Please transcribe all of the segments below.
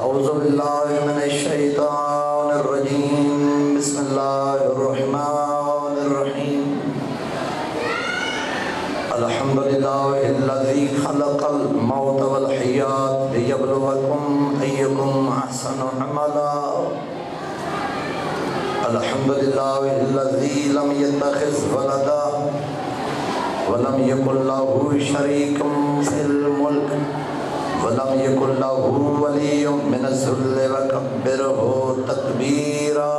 اعوذ باللہ من الشیطان الرجیم بسم اللہ الرحمن الرحیم الحمدللہ الذی خلق الموت والحیات لیبلوکم ایکم احسن عملا الحمدللہ الذی لم یتخذ ولدا ولم یکن لہ شریک فی الملک وَلَمْ يَكُنْ لَهُ وَلِيٌّ مِّنَ الذُّلِّ وَكَبِّرْهُ تَكْبِيرًا.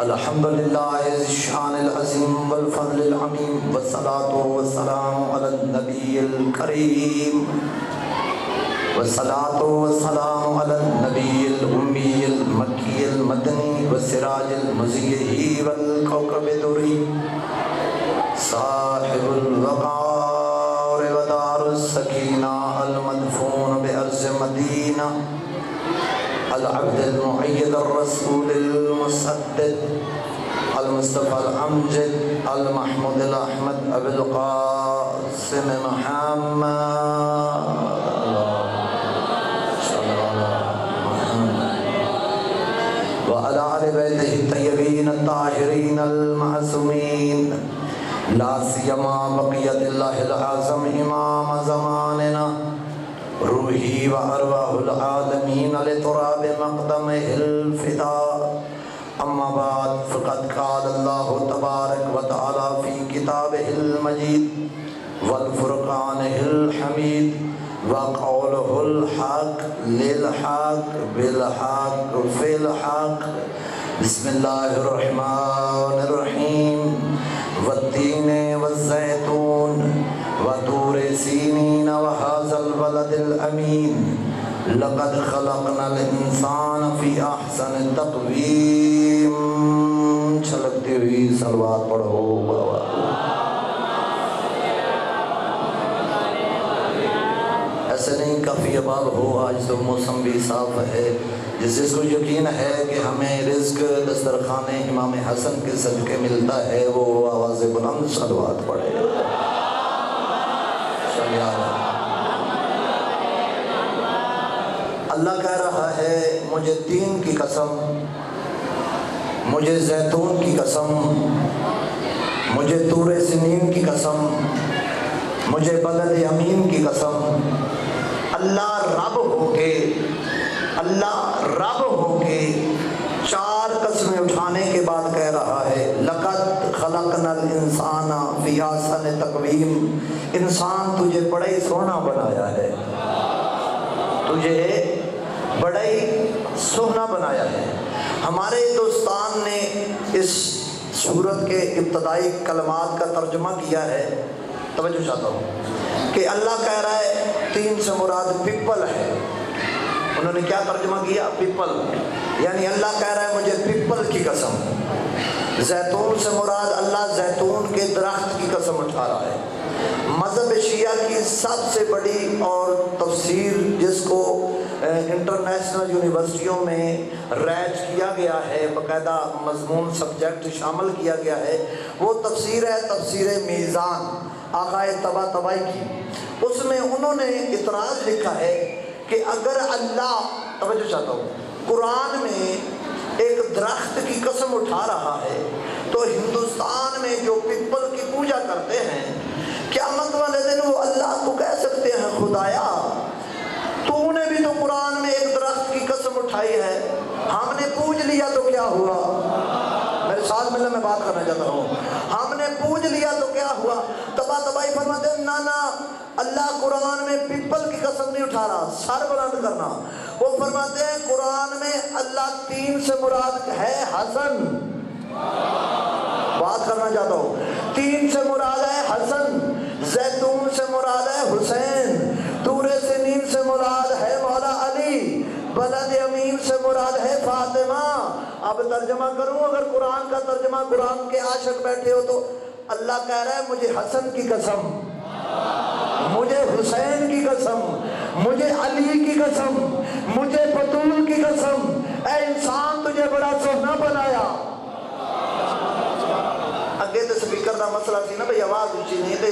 الحمد للہ ذی الشان العظیم والفضل العمیم والصلاة والسلام علی النبی الکریم والصلاة والسلام علی النبی الامی المکی المدنی والسراج المضیء والکوكب الدری صاحب الوقار ودار السکینہ المدفون بأرض مدینہ العبد المعید الرسول المسدد المصطفى الامجد المحمود الاحمد ابو القاسم محمد وعلى آل بیتہ الطیبین الطاہرین المعصومین لا سیما بقیت اللہ العظم امام زماننا روحی و ارواح العالمین لتراب مقدمہ الفداء اما بعد فقد قال اللہ تبارک و تعالی فی کتابہ المجید والفرقان الحمید وقولہ الحق للحق بالحق فی الحق بسم اللہ الرحمن الرحیم والتین والزیتون وطور سینین وهذا البلد الامین لقد خلقنا الانسان فی احسن تقویم. چھلکتی ہوئی صلوات پڑھو. ایسے نہیں کافی اباب ہو، آج تو موسم بھی صاف ہے. جس کو یقین ہے کہ ہمیں رزق دسترخوان امام حسن کے صدقے ملتا ہے وہ آواز بلند صلوات پڑھے. اللہ کہہ رہا ہے مجھے تین کی قسم، مجھے زیتون کی قسم، مجھے طور سنین کی قسم، مجھے بلد امین کی قسم. اللہ رب ہو کے، اللہ رب ہو کے چار قسمیں اٹھانے کے بعد کہہ رہا ہے لقد خلقنا الانسان فی احسن تقویم. انسان تجھے بڑا ہی سونا بنایا ہے، تجھے بڑا ہی سونا بنایا ہے. ہمارے دوستان نے اس سورت کے ابتدائی کلمات کا ترجمہ کیا ہے. توجہ چاہتا ہوں کہ اللہ کہہ رہا ہے تین سے مراد پیپل ہے. انہوں نے کیا ترجمہ کیا؟ پیپل. یعنی اللہ کہہ رہا ہے مجھے پیپل کی قسم. زیتون سے مراد اللہ زیتون کے درخت کی قسم اٹھا رہا ہے. مذہب شیعہ کی سب سے بڑی اور تفسیر جس کو انٹرنیشنل یونیورسٹیوں میں رائج کیا گیا ہے، باقاعدہ مضمون سبجیکٹ شامل کیا گیا ہے، وہ تفسیر ہے تفسیر میزان آقائے طباطبائی کی. اس میں انہوں نے اعتراض لکھا ہے کہ اگر اللہ، توجہ چاہتا ہوں، قرآن میں ایک درخت کی قسم اٹھا رہا ہے تو ہندوستان میں جو پیپل کی پوجا کرتے ہیں قیامت والے دن وہ اللہ کو کہہ سکتے ہیں خدایا تو نے بھی تو قرآن میں ایک درخت کی قسم اٹھائی ہے، ہم نے پوج لیا تو کیا ہوا؟ میرے ساتھ ملنے میں بات کرنا چاہتا ہوں. ہم نے پوج لیا تو کیا ہوا؟ طباطبائی فرماتے ہیں نا نا، اللہ قرآن میں پیپل کی قسم نہیں اٹھا رہا، سر بلند کرنا. وہ فرماتے ہیں قرآن میں اللہ تین سے مراد ہے حسن. بات کرنا چاہتا ہوں، تین سے مراد ہے حسن، زیتون سے مراد ہے حسین، طور سنین سے مراد ہے مولا علی، بلد امین سے مراد ہے فاطمہ. اب ترجمہ کروں، اگر قرآن کا ترجمہ قرآن کے عاشق بیٹھے ہو تو اللہ کہہ رہا ہے مجھے حسن کی قسم، مجھے حسین کی قسم، مجھے علی کی قسم، مجھے بطول کی قسم، اے انسان تجھے بڑا سونا بنایا. اگے تو سپیکر دا مسئلہ سی نا بھئی آواز اونچی نہیں تے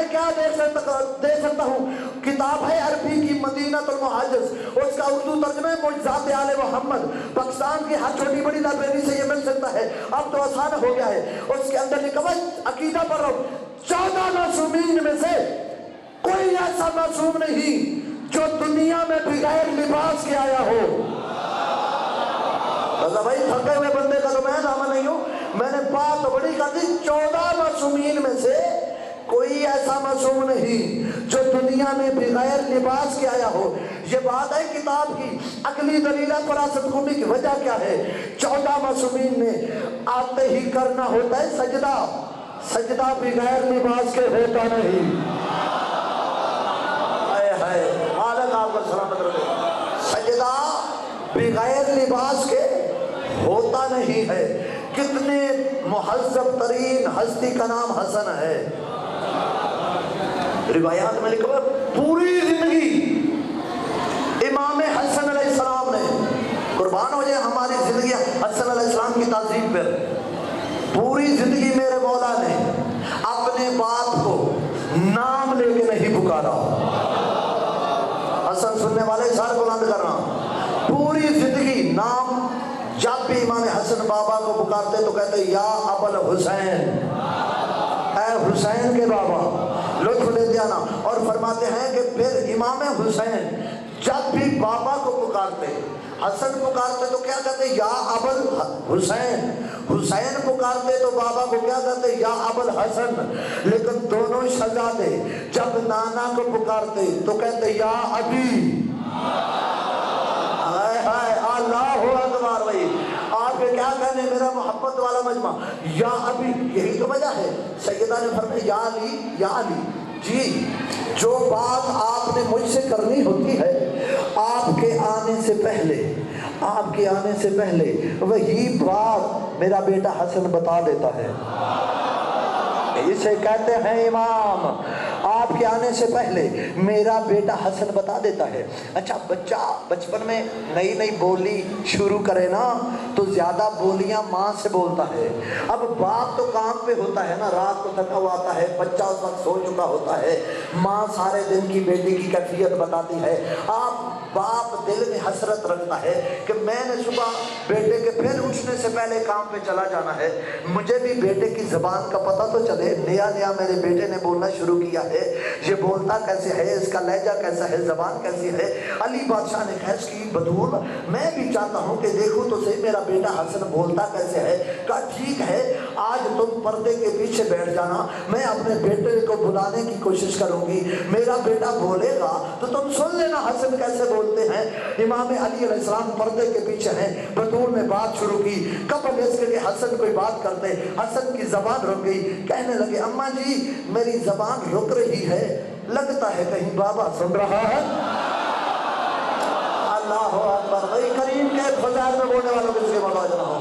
میں کیا دے سکتا ہوں؟ کتاب ہے عربی کی مدینۃ المحاجز، اس کا اردو ترجمہ ہے معجزات آل محمد، پاکستان کی ہر چھوٹی بڑی لائبریری سے یہ مل سکتا ہے، اب تو آسان ہو گیا ہے۔ اس کے اندر لکھا ہوا عقیدہ پڑھ رہا ہوں، 14 معصومین میں سے کوئی ایسا معصوم نہیں جو دنیا میں بغیر لباس کے آیا ہو۔ اللہ بھائی تھکے ہوئے بندے کا تو میں دامن نہیں ہوں، میں نے بات بڑی کر دی، 14 معصومین میں سے کوئی ایسا معصوم نہیں جو دنیا میں بغیر لباس کے آیا ہو۔ یہ بات ہے کتاب کی، عقلی دلیل فراست خوبی کی وجہ کیا ہے؟ 14 معصومین میں آتے ہی کرنا ہوتا ہے سجدہ، سجدہ بغیر لباس کے ہوتا نہیں۔ مالک آپ کو سلامت رکھے، سجدہ بغیر لباس کے ہوتا نہیں ہے۔ کتنے مہذب ترین ہستی کا نام حسن ہے، روایات میں لکھا ہے پوری زندگی امام حسن علیہ السلام نے، قربان ہو جائے ہماری زندگی حسن علیہ السلام کی تعظیم پر، پوری زندگی میرے مولا نے اپنے باپ کو نام لے کے نہیں پکارا۔ حسن سننے والے سارے بلند کر رہا، پوری زندگی نام، جب بھی امام حسن بابا کو پکارتے تو کہتے یا ابل حسین، اے حسین کے بابا، لطف لیتے آنا۔ اور فرماتے ہیں کہ پھر امام حسین جب بھی بابا کو پکارتے، حسن پکارتے تو کیا کہتے یا ابل حسین، حسین پکارتے تو بابا کو کیا کہتے یا ابل حسن۔ لیکن دونوں شہزادے جب نانا کو پکارتے تو کہتے یا ابی۔ اللہ اکبر بھائی، آپ کے کیا کہنے میرا محبت والا مجمع، یا ابھی، یہی تو وجہ ہے سیدہ نے فرمایا یا علی یا علی۔ جی جو بات آپ نے مجھ سے کرنی ہوتی ہے آپ کے آنے سے پہلے، آپ کے آنے سے پہلے وہی بات میرا بیٹا حسن بتا دیتا ہے، اسے کہتے ہیں امام، آپ کے آنے سے پہلے میرا بیٹا حسن بتا دیتا ہے۔ اچھا بچہ بچپن میں نئی نئی بولی شروع کرے نا تو زیادہ بولیاں ماں سے بولتا ہے۔ اب باپ تو کام پہ ہوتا ہے نا، رات کو تھکا ہوا آتا ہے، بچہ اس وقت سو چکا ہوتا ہے، ماں سارے دن کی بیٹی کی کیفیت بتاتی ہے۔ آپ باپ دل میں حسرت رکھتا ہے کہ میں نے صبح بیٹے کے پھر اٹھنے سے پہلے کام پہ چلا جانا ہے، مجھے بھی بیٹے کی زبان کا پتہ تو چلے، نیا نیا میرے بیٹے نے بولنا شروع کیا ہے، یہ بولتا کیسے ہے، اس کا لہجہ کیسا ہے، زبان کیسی ہے۔ علی بادشاہ نے خیش کی بدول میں بھی چاہتا ہوں کہ دیکھوں تو صحیح میرا بیٹا حسن بولتا کیسے ہے۔ کہا ٹھیک ہے آج تم پردے کے پیچھے بیٹھ جانا، میں اپنے بیٹے کو بلانے کی کوشش کروں گی، میرا بیٹا بولے گا تو تم سن لینا حسن کیسے بولتے ہیں۔ امام علی علیہ السلام پردے کے پیچھے ہیں، بدول نے بات شروع کی، قبل اس کے حسن کوئی بات کرتے حسن کی زبان رک گئی، کہنے لگے اماں جی میری زبان رک رہی ہے، لگتا ہے کہیں بابا سن رہا ہے۔ اللہ اکبر، بھائی کریم کے فضائل میں بولنے والوں کے لیے مولا جانا ہو،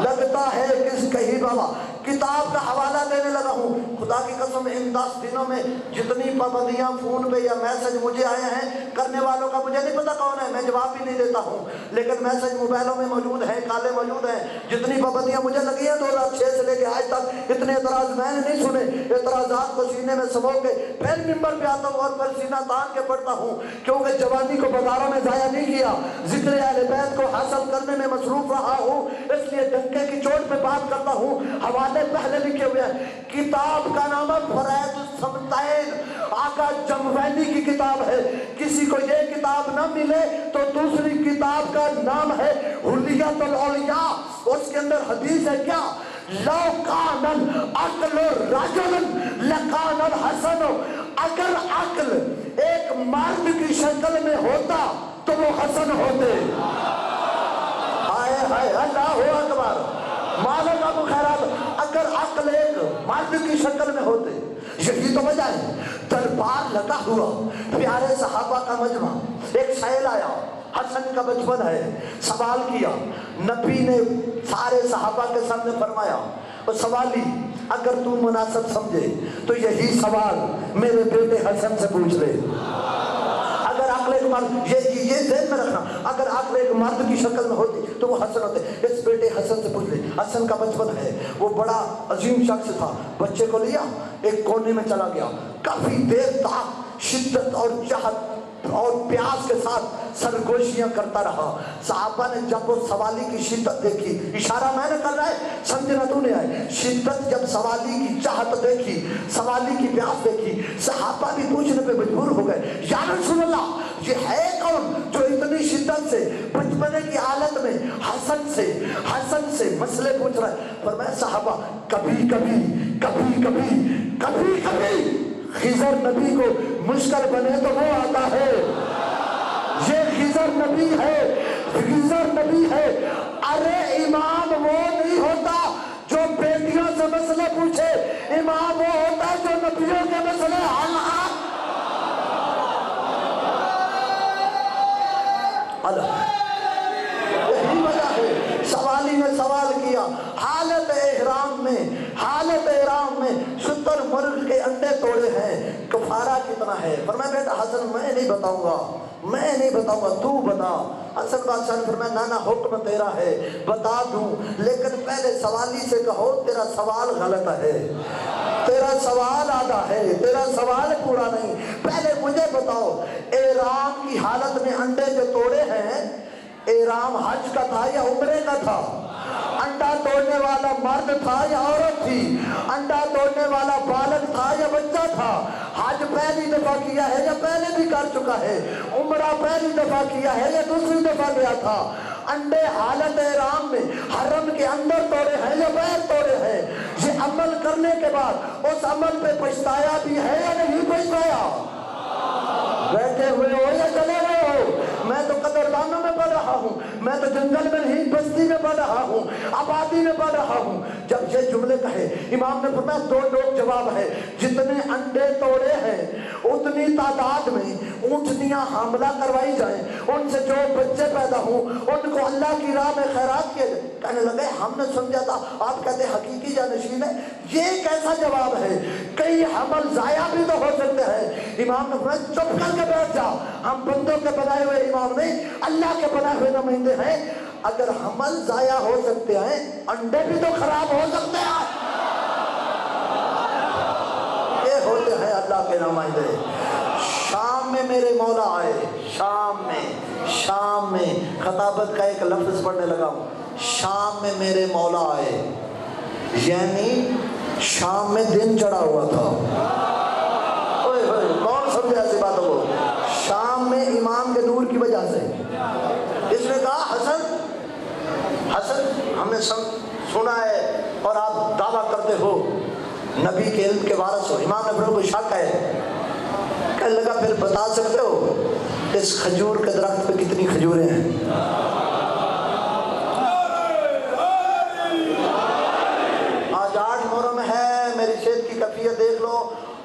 لگتا ہے کہیں بابا۔ کتاب کا حوالہ دینے لگا ہوں، خدا کی قسم ان 10 دنوں میں جتنی پابندیاں فون پہ یا میسج مجھے آئے ہیں، کرنے والوں کا مجھے نہیں پتا کون ہے، میں جواب بھی نہیں دیتا ہوں، لیکن میسج موبائلوں میں موجود ہیں، کالے موجود ہیں۔ جتنی پابندیاں مجھے لگی ہیں 2006 سے لے کے آج تک، اتنے اعتراض میں نے نہیں سنے۔ اعتراضات کو سینے میں سمو کے پھر ممبر پہ آتا ہوں اور پھر سینہ تان کے پڑھتا ہوں، کیونکہ جوانی کو بازاروں میں ضائع نہیں کیا، ذکر اہل بیت کو حاصل کرنے میں مصروف رہا ہوں، اس لیے ڈنکے کی چوٹ پہ بات کرتا ہوں۔ حوالے پہلے لکھے ہوئے ہیں، کتاب کا نام ہے فرائض الصمتین، آقا جموینی کی کتاب ہے، کسی کو یہ کتاب نہ ملے تو دوسری کتاب کا نام ہے حلیت الاولیاء، اس کے اندر حدیث ہے کیا، لو کان العقل رجلا لکان الحسن، اگر عقل ایک مرد کی شکل میں ہوتا تو وہ حسن ہوتے۔ ہائے ہائے اللہ اکبر، مالک ابو خیرات، اگر عقل ایک مرد کی شکل میں ہوتے، یہی تو وجہ ہے دربار لگا ہوا، پیارے صحابہ کا مجمع، ایک سائل آیا، حسن کا بچپن ہے، سوال کیا، نبی نے سارے صحابہ کے سامنے فرمایا، وہ سوالی اگر تو مناسب سمجھے تو یہی سوال میرے بیٹے حسن سے پوچھ لے۔ اگر عقل ایک مرد، یہ ذہن میں رکھنا، اگر عقل ایک مرد کی شکل میں ہوتی تو وہ حسن ہوتے، اس بیٹے حسن سے پوچھ لے۔ حسن کا بچپن ہے، وہ بڑا عظیم شخص تھا، بچے کو لیا ایک کونے میں چلا گیا، کافی دیر تک شدت اور چاہت اور پیاس کے ساتھ سرگوشیاں کرتا رہا۔ صحابہ نے جب وہ سوالی کی شدت دیکھی، اشارہ میں نے کر رہا ہے سمجھنا تو نہیں آئے، شدت جب سوالی کی چاہت دیکھی، سوالی کی پیاس دیکھی، صحابہ بھی پوچھنے پہ مجبور ہو گئے، یا رسول اللہ یہ ہے کون جو اتنی شدت سے بچپنے کی حالت میں حسن سے مسئلے پوچھ رہا ہے؟ فرمایا صحابہ کبھی کبھی خضر نبی کو مشکل بنے تو وہ آتا ہے، یہ خضر نبی ہے۔ ارے امام وہ نہیں ہوتا جو بیٹیوں سے مسئلے پوچھے، امام وہ ہوتا ہے جو نبیوں کے مسئلے حل یہی وجہ ہے سوالی نے سوال کیا حالت احرام میں شتر مرغ کے انڈے توڑے ہیں، کفارہ کتنا ہے؟ فرمایا بیٹا حسن میں نہیں بتاؤں گا تو بتا۔ حسن بادشاہ نے فرمایا نانا حکم تیرا ہے بتا دوں، لیکن پہلے سوالی سے کہو تیرا سوال غلط ہے، تیرا سوال آدھا ہے، تیرا سوال پورا نہیں۔ پہلے مجھے بتاؤ احرام کی حالت میں انڈے جو توڑے ہیں، احرام حج کا تھا یا عمرے کا تھا؟ انڈا توڑنے والا مرد تھا یا عورت تھی؟ انڈا توڑنے والا بالغ تھا یا بچہ تھا؟ حج پہلی دفعہ کیا ہے یا پہلے بھی کر چکا ہے؟ عمرہ پہلی دفعہ کیا ہے یا دوسری دفعہ گیا تھا؟ انڈے حالت احرام میں حرم کے اندر توڑے ہیں یا باہر توڑے ہیں؟ یہ عمل کرنے کے بعد اس عمل پہ پچھتایا بھی ہے یا نہیں پچھتایا؟ بیٹھے ہوئے ہو یا چلے گئے ہو؟ میں تو قدردانوں میں پڑھ رہا ہوں، میں تو جنگل میں نہیں بستی میں پڑھ رہا ہوں، آبادی میں پڑھ رہا ہوں۔ جب یہ جملے کہے امام نے فرمایا دو لوگ جواب ہے، جتنے انڈے توڑے ہیں اتنی تعداد میں اونٹنیاں حاملہ کروائی جائیں، ان سے جو بچے پیدا ہوں ان کو اللہ کی راہ میں خیرات کیے جائیں۔ کہنے لگے ہم نے سمجھا تھا آپ کہتے حقیقی جانشین ہے، یہ کیسا جواب ہے؟ کئی حمل ضائع بھی تو ہو سکتے ہیں۔ امام نے فرمایا چپ کر کے بیٹھ جا، ہم بندوں کے بنائے ہوئے امام نہیں، اللہ کے بنائے ہوئے نمائندے ہیں۔ اگر حمل ضائع ہو سکتے ہیں انڈے بھی تو خراب ہو سکتے ہیں۔ یہ ہوتے ہیں اللہ کے نمائندے۔ شام میں میرے مولا آئے، شام میں خطابت کا ایک لفظ پڑھنے لگا ہوں، شام میں میرے مولا آئے، یعنی شام میں دن چڑھا ہوا تھا۔ کون سمجھے ایسی باتوں کو؟ شام میں امام کے نور کی وجہ سے اس نے کہا حسن ہم نے سنا ہے اور آپ دعویٰ کرتے ہو نبی کے علم کے وارث ہو۔ امام نے پھر کوئی شک ہے، کہنے لگا پھر بتا سکتے ہو اس کھجور کے درخت پہ کتنی کھجوریں ہیں؟ آج 8 محرم ہے، میری صحت کی کیفیت دیکھ لو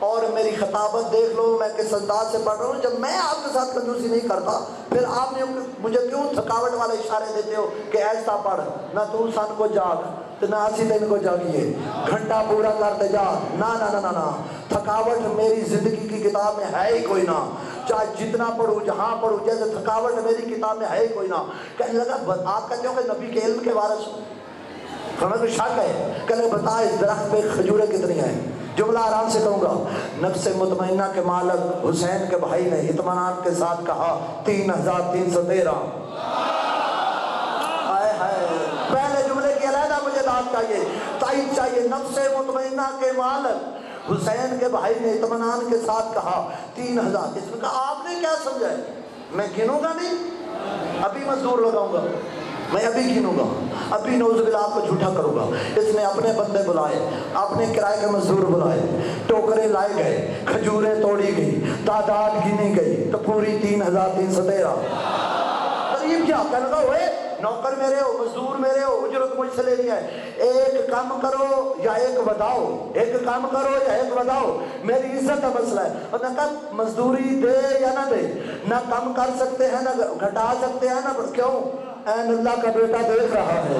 اور میری خطابت دیکھ لو، میں کس انداز سے پڑھ رہا ہوں۔ جب میں آپ کے ساتھ کنجوسی نہیں کرتا پھر آپ نے مجھے کیوں تھکاوٹ والے اشارے دیتے ہو کہ ایسا پڑھ، نہ تو سن کو جاگ تو نہ اسی دن کو جاگیے، گھنٹہ پورا کرتے جا، نہ تھکاوٹ میری زندگی کی کتاب میں ہے ہی کوئی نہ، چاہے جتنا پڑھوں جہاں پڑھوں، جیسے تھکاوٹ میری کتاب میں ہے ہی کوئی نہ۔ کہنے لگا آپ کہتے ہو کہ نبی کے علم کے وارث ہو، ہمیں کوئی شک ہے؟ کہنے بتا اس درخت پہ کھجوریں کتنی ہیں؟ جملہ آرام سے کہوں گا، نفس مطمئنہ کے مالک حسین کے بھائی نے اطمینان کے ساتھ کہا 3313۔ پہلے جملے کی علیحدہ مجھے داد چاہیے، تائید چاہیے۔ نفس مطمئنہ کے مالک حسین کے بھائی نے اطمینان کے ساتھ کہا 3000۔ اس میں کہا آپ نے کیا سمجھا ہے؟ میں گنوں گا نہیں، ابھی مزدور لگاؤں گا، میں ابھی گنوں گا، ابھی نعوذ باللہ آپ کو جھوٹا کروں گا۔ اس نے اپنے بندے بلائے، اپنے کرائے کے مزدور بلائے، ٹوکرے لائے گئے، کھجوریں توڑی گئی، تعداد گنی گئی تو پوری 3313۔ قریب کیا کہنے لگا ہوئے نوکر میرے ہو، مزدور میرے ہو، اجرت مجھ سے لینی ہے، ایک کام کرو یا ایک وداؤ، ایک کام کرو یا ایک وداؤ، میری عزت کا مسئلہ ہے۔ اور نے کہا مزدوری دے یا نہ دے، نہ کم کر سکتے ہیں نہ گھٹا سکتے ہیں، نہ کیوں؟ این اللہ کا بیٹا دیکھ رہا ہے،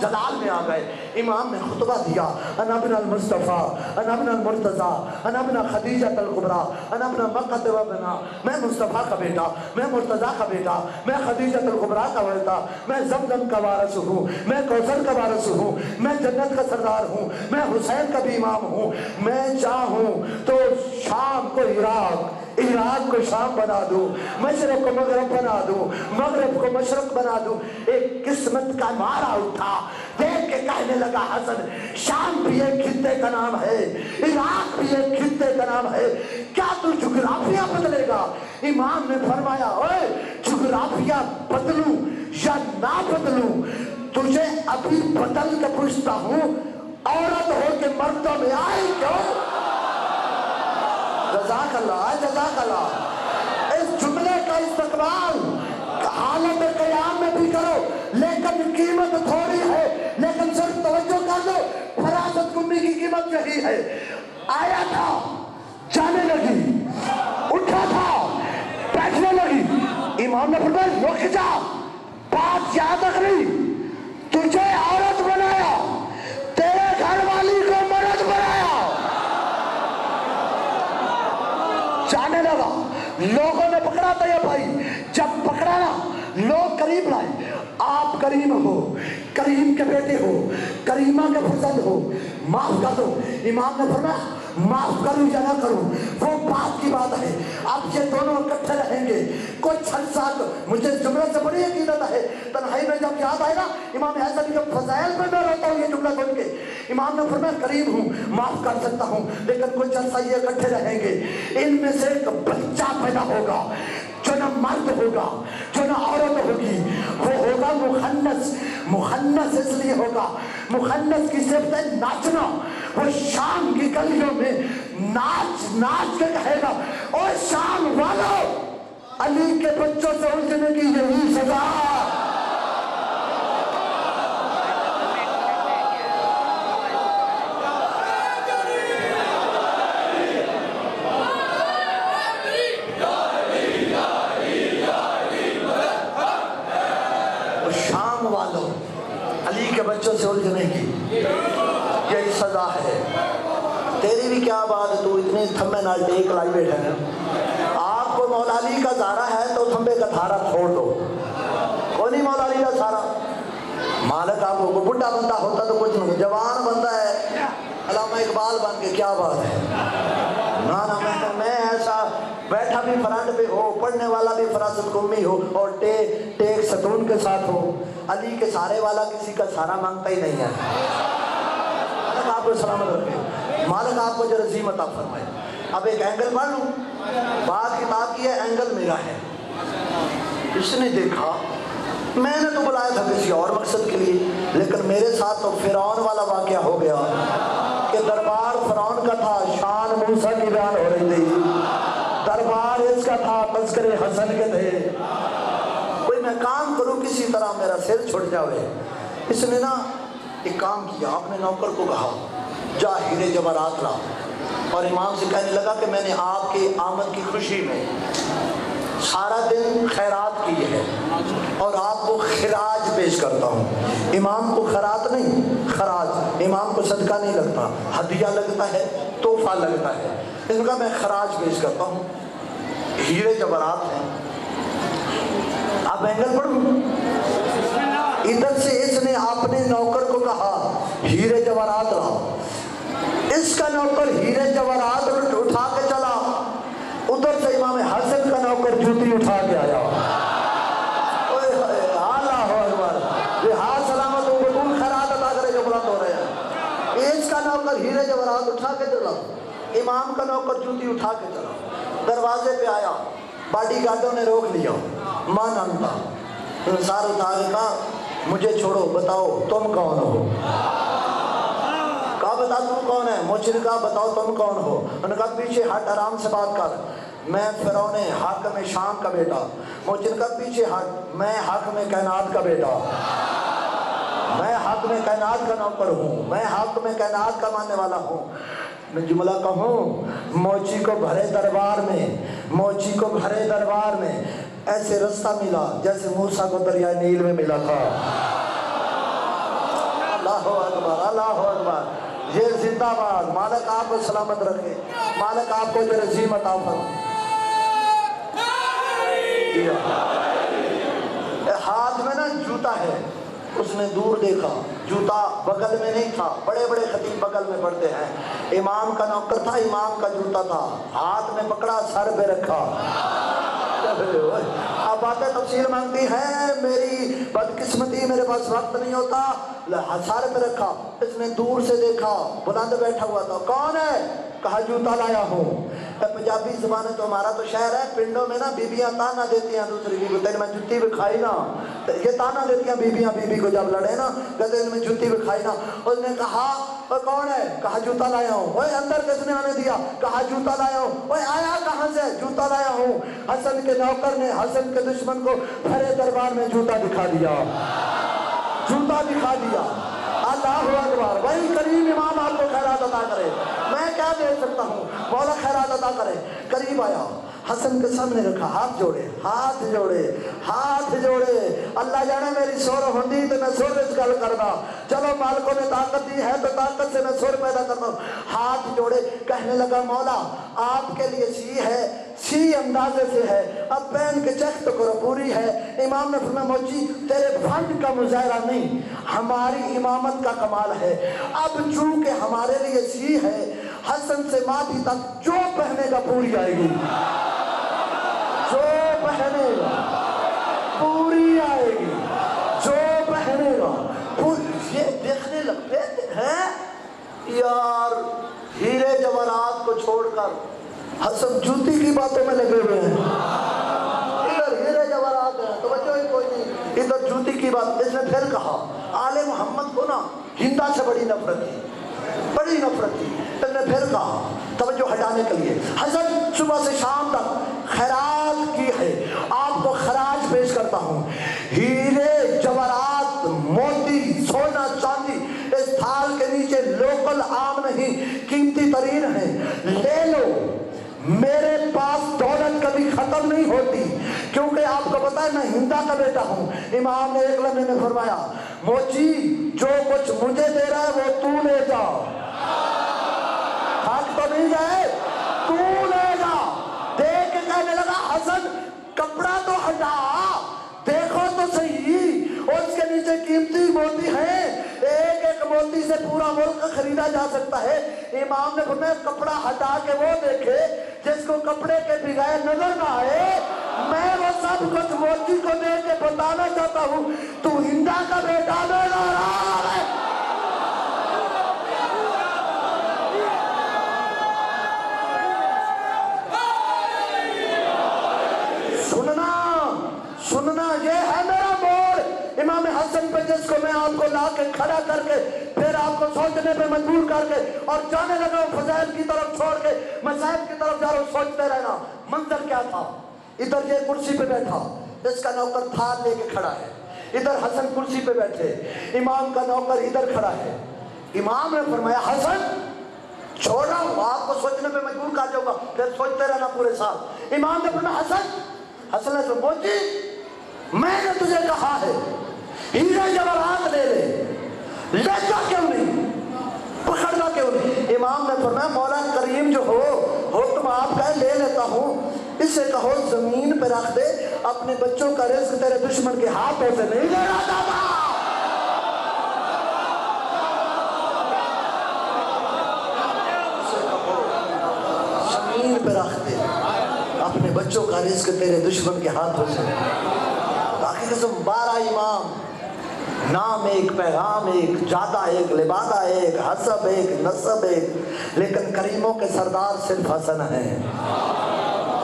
جلال میں آ گئے. امام نے خطبہ دیا, انا ابن المصطفیٰ انا ابن المرتضیٰ انا ابن خدیجہ الکبریٰ انا ابن مکہ و ابنا, میں مصطفیٰ کا بیٹا, میں مرتضیٰ کا بیٹا, میں خدیجہ الکبریٰ کا بیٹا, میں زمزم کا وارث ہوں, میں کوثر کا وارث ہوں, میں جنت کا سردار ہوں, میں حسین کا بھی امام ہوں. میں چاہوں تو شام کو عراق, عراق کو شام بنا دوں, مشرق کو مغرب بنا دوں, مغرب کو مشرق بنا دوں. ایک قسمت کا مارا اٹھا, دیکھ کے کہنے لگا حسن, شام بھی ایک خطے کا نام ہے, عراق بھی ایک خطے کا نام ہے, کیا تو جغرافیہ بدلے گا؟ امام نے فرمایا, اوے جغرافیہ بدلوں یا نہ بدلوں, تجھے ابھی بدل کے پوچھتا ہوں, عورت ہو کے مردوں میں آئی کیوں؟ جزاک اللہ, جزاک اللہ. اس جملے کا استقبال حالت قیام میں بھی کرو, لیکن قیمت تھوڑی ہے, لیکن صرف توجہ کر دو, فراست کمی کی قیمت یہی ہے. آیا تھا, جانے لگی, اٹھا تھا, بیٹھنے لگی. امام نے فرمایا رک جا, بات یاد رکھ لی, تجھے عورت بنایا, تیرے گھر والی کو مرد بنایا. جانے لگا, لوگوں نے پکڑا تھا یہ بھائی, جب پکڑا نا لوگ قریب لائے, آپ کریم ہو, کریم کے بیٹے ہو, کریمہ کے فرزند ہو, معاف کر دو. امام نے فرمایا معاف کروں یا نہ کروں وہ بات کی بات ہے, اب یہ دونوں اکٹھے رہیں گے. کوئی چھل ساتھ, مجھے جملے سے بڑی عقیدت ہے, تنہائی میں جب یاد آئے نا امام حسن کے فضائل میں میں روتا ہوں یہ جملہ سن کے. امام نے فرمایا قریب ہوں, معاف کر سکتا ہوں, لیکن کوئی چھل ساتھ یہ اکٹھے رہیں گے, ان میں سے ایک بچہ پیدا ہوگا جو نہ مرد ہوگا جو نہ عورت ہوگی, وہ ہوگا مخنث. مخنث اس لیے ہوگا, مخنث کی صفت ہے ناچنا. وہ شام کی گلیوں میں ناچ ناچ کے کہے گا, اور شام والوں علی کے بچوں سے الجھنے کی یہی سزا. علی کے بچوں سے الجھنے کی یہی سزا ہے. تیری بھی کیا بات ہے, تو اتنے تھمے نال ٹیک لائی بیٹھے ہیں. آپ کو مولا علی کا زارہ ہے تو تھمبے کا تھارا چھوڑ دو, کوئی نہیں مولا علی کا سارا. مالک آپ کو بڑھا بندہ ہوتا تو کچھ نہیں, جوان بندہ ہے علامہ اقبال بن کے, کیا بات ہے. نا میں ایسا بیٹھا بھی فرنٹ پہ ہو, پڑھنے والا بھی فراست کمی ہو, اور ٹیک ستون کے ساتھ ہو. علی کے سارے والا کسی کا سارا مانگتا ہی نہیں ہے. مالک آپ کو سلامت رکھے, مالک آپ کو جو رضیم عطا فرمائے. اب ایک اینگل پڑھ لوں, بات کتاب کی ہے, اینگل میرا ہے. اس نے دیکھا میں نے تو بلایا تھا کسی اور مقصد کے لیے, لیکن میرے ساتھ تو فرعون والا واقعہ ہو گیا کہ دربار فرعون کا تھا, شان موسیٰ کی بیان ہو رہی تھی, دربار اس کا تھا, تذکرے حسن کے تھے. کوئی میں کام کروں کسی طرح میرا سر چھٹ جاوے. اس نے نا ایک کام کیا, اپنے نوکر کو کہا جا ہیرے جواہرات لا, اور امام سے کہنے لگا کہ میں نے آپ کے آمد کی خوشی میں سارا دن خیرات کی ہے اور آپ کو خراج پیش کرتا ہوں. امام کو خیرات نہیں, خراج. امام کو صدقہ نہیں لگتا, ہدیہ لگتا ہے, تحفہ لگتا ہے. اس کا میں خراج پیش کرتا ہوں. ہیرے جواہرات ہیں. اب اینگل پڑھوں, ادھر سے اس نے اپنے نوکر کو کہا ہیرے جواہرات لا. اس کا نوکر ہیرے جواہرات اٹھا کے چلا, ادھر سے امام حسن کا نوکر جوتی اٹھا کے آیا. سلامت ہو, بطول خیرات ادا کرے جو بلند ہو رہے ہیں. اس کا نوکر ہیرے جواہرات اٹھا کے چلا, امام کا نوکر جوتی اٹھا کے چلا. دروازے پہ آیا, باڈی گارڈوں نے روک لیا, مان انتا سار اتار کہا مجھے چھوڑو, بتاؤ تم کون ہو. کہا بتا تم کون ہے. موچن کہا بتاؤ تم کون ہو. انہوں نے کہا پیچھے ہٹ, آرام سے بات کر, میں فرعون حاکم شام کا بیٹا. موچن کہا پیچھے ہٹ, میں حاکم کائنات کا بیٹا, میں حاکم کائنات کا نوکر ہوں, میں حاکم کائنات کا ماننے والا ہوں. میں جملہ کہوں, موچی کو بھرے دربار میں, موچی کو بھرے دربار میں ایسے رستہ ملا جیسے موسیٰ کو دریائے نیل میں ملا تھا. اللہ اکبر اللہ اکبر. یہ زندہ باد. مالک آپ کو سلامت رکھے, مالک آپ کو جو عظیم عطا فرمائے. ہاتھ میں نا جوتا ہے, اس نے دور دیکھا, جوتا بغل میں نہیں تھا, بڑے بڑے خطیب بغل میں پڑتے ہیں, امام کا نوکر تھا, امام کا جوتا تھا, ہاتھ میں پکڑا, سر پہ رکھا. اب باتیں تفصیل مانگتی ہیں, میری بدقسمتی, میرے پاس وقت نہیں ہوتا, سر پہ رکھا. اس نے دور سے دیکھا, بلند بیٹھا ہوا تھا. کون ہے؟ کہا جوتا لایا ہوں. پنجابی زبان ہے تو ہمارا تو شہر ہے, پنڈوں میں نا بیبیاں تانا دیتی ہیں دوسری بیوی کو, تیری میں جوتی بھی کھائی نا. یہ تانا دیتی ہیں بیبیاں بیوی کو جب لڑے نا, کہتے ہیں میں جوتی بھی کھائی نا. اس نے کہا کون ہے؟ کہا جوتا لایا ہوں. اوے اندر کس نے آنے دیا؟ کہا جوتا لایا ہوں. اوے آیا کہاں سے؟ جوتا لایا ہوں. حسن کے نوکر نے حسن کے دشمن کو بھرے دربار میں جوتا دکھا دیا, جوتا دکھا دیا. اللہ اکبر. وہی کریم امام آپ کو خیرات عطا کرے, میں کیا دے سکتا ہوں, مولا خیرات عطا کرے. قریب آیا, حسن کے سامنے رکھا, ہاتھ جوڑے, ہاتھ جوڑے, ہاتھ جوڑے. اللہ جانے میری سور ہوندی تو میں سور اس گل کردا, چلو مالکوں نے طاقت دی ہے تو طاقت سے میں سور پیدا کرتا ہوں. ہاتھ جوڑے, کہنے لگا مولا آپ کے لیے سی ہے, سی اندازے سے ہے, اب پہن کے چیک تو کرو پوری ہے. امام نے فرمایا موچی تیرے فن کا مظاہرہ نہیں, ہماری امامت کا کمال ہے. اب چونکہ ہمارے لیے سی ہے, حسن سے مادی تک جو پہنے گا پوری آئے گی, جو پہنے گا پوری آئے گی, جو پہنے گا پوری. یہ دیکھنے لگتے ہیں یار, ہیرے جواہرات کو چھوڑ کر حسن جوتی کی باتوں میں لگے ہوئے ہیں. ادھر ہیرے جواہرات ہیں, توجہ ہی کوئی نہیں, ادھر جوتی کی بات. اس نے پھر کہا آل محمد کو نا ہندا سے بڑی نفرت تھی, بڑی نفرت تھی. اس نے پھر کہا توجہ ہٹانے کے لیے, حضرت صبح سے شام تک خیرات کی ہے, آپ کو خراج پیش کرتا ہوں. ہیرے جواہرات موتی سونا چاندی اس تھال کے نیچے لوکل عام نہیں, قیمتی ترین ہے, لے لو. میرے پاس دولت کبھی ختم نہیں ہوتی, کیونکہ آپ کو پتا ہے میں ہندا کا بیٹا ہوں. امام نے ایک لمحے میں فرمایا موچی جو کچھ مجھے دے رہا ہے وہ تو لے جا, حق تو نہیں جائے, تو لے جا. دیکھ کے کہنے لگا حسن کپڑا تو ہٹا, دیکھو تو صحیح, اس کے نیچے قیمتی موتی ہیں, ایک ایک موتی سے پورا ملک خریدا جا سکتا ہے. امام نے فرمایا کپڑا ہٹا کے وہ دیکھے جس کو کپڑے کے بغیر نظر نہ آئے. میں وہ سب کچھ موتی کو دے کے بتانا چاہتا ہوں تو ہندا کا بیٹا میرا رہا ہے. سننا یہ ہے میرا موڑ. امام حسن پہ جس کو میں آپ کو لا کے کھڑا کر کے پھر آپ کو سوچنے پہ مجبور کر کے اور جانے لگا ہوں فضائل کی طرف چھوڑ کے مصائب کی طرف جا رہا ہوں, سوچتے رہنا. منظر کیا تھا, ادھر یہ کرسی پہ بیٹھا, اس کا نوکر تھال لے کے کھڑا ہے, ادھر حسن کرسی پہ بیٹھے, امام کا نوکر ادھر کھڑا ہے. امام نے فرمایا حسن چھوڑ رہا ہوں, آپ کو سوچنے پہ مجبور کر جاؤں گا, پھر سوچتے رہنا پورے سال. امام نے فرمایا حسن نے فرمایا میں نے تجھے کہا ہے ہیرے جواہرات لے لے, لیتا کیوں نہیں, پکڑنا کیوں نہیں. امام نے فرمایا مولا کریم جو ہو, حکم آپ کا لے لیتا ہوں, اسے کہو زمین پہ رکھ دے, اپنے بچوں کا رزق تیرے دشمن کے ہاتھوں سے نہیں لینا چاہتا. اسے کہو زمین پہ رکھ دے, اپنے بچوں کا رزق تیرے دشمن کے ہاتھوں سے. باقی قسم 12 امام, نام ایک, پیغام ایک, جادہ ایک, لبادہ ایک, حسب ایک, نسب ایک, لیکن کریموں کے سردار صرف حسن ہیں.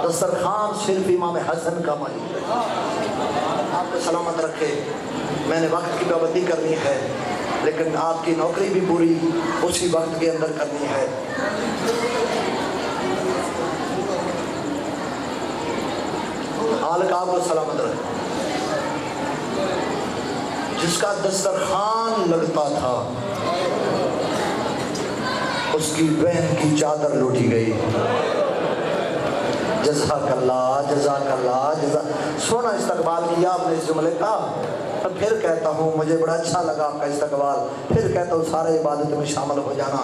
دسترخوان صرف امام حسن کا مالک ہے. آپ کو سلامت رکھے. میں نے وقت کی پابندی کرنی ہے, لیکن آپ کی نوکری بھی پوری اسی وقت کے اندر کرنی ہے. مالک آپ کو سلامت رکھے. جس کا دسترخوان لگتا تھا اس کی بہن کی چادر لوٹی گئی. جزاک اللہ جزاک اللہ سونا استقبال کیا آپ نے اس جملے کا. پھر کہتا ہوں مجھے بڑا اچھا لگا آپ کا استقبال. پھر کہتا ہوں سارے عبادت میں شامل ہو جانا.